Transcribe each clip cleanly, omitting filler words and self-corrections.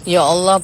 Ya Allah.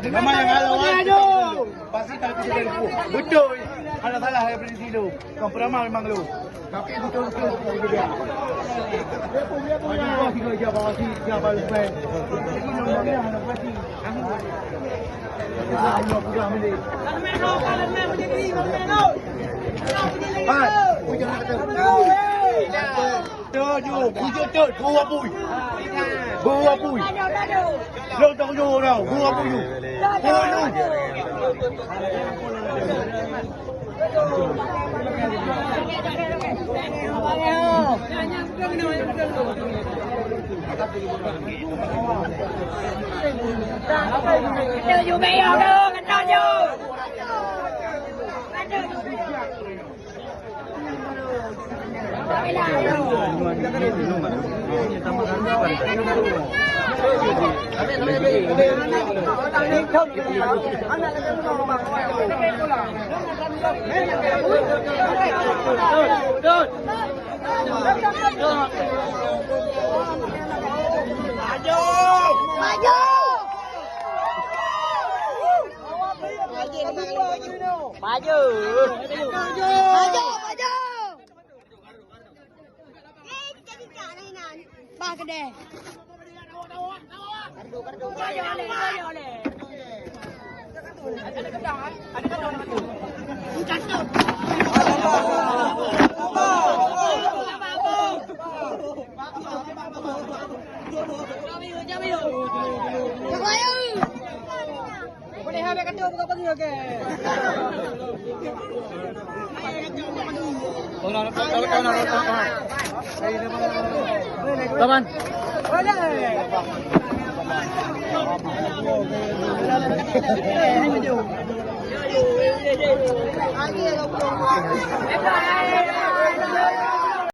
Mama yang halau pasti tak bisa berlaku. Betul. Kalau salah saya berhenti dulu. Kau peramal memang lu. Tapi betul-betul dia. Dia pun tiga jam bawa si siapa lupa. Ini nomornya anak pasti. Allah sudah ambil. Kalau main begini, kalau main. Pat, pujuk kata. Tujuh, pujuk tu, dua pui. Dua pui. Lo tak jauh dah, dua pui. Puluh. Chưa vô mẹ vô được, anh cho vô. Maju. Ba cái đề. Boleh habis kata buka pagi okey. Taman. Boleh.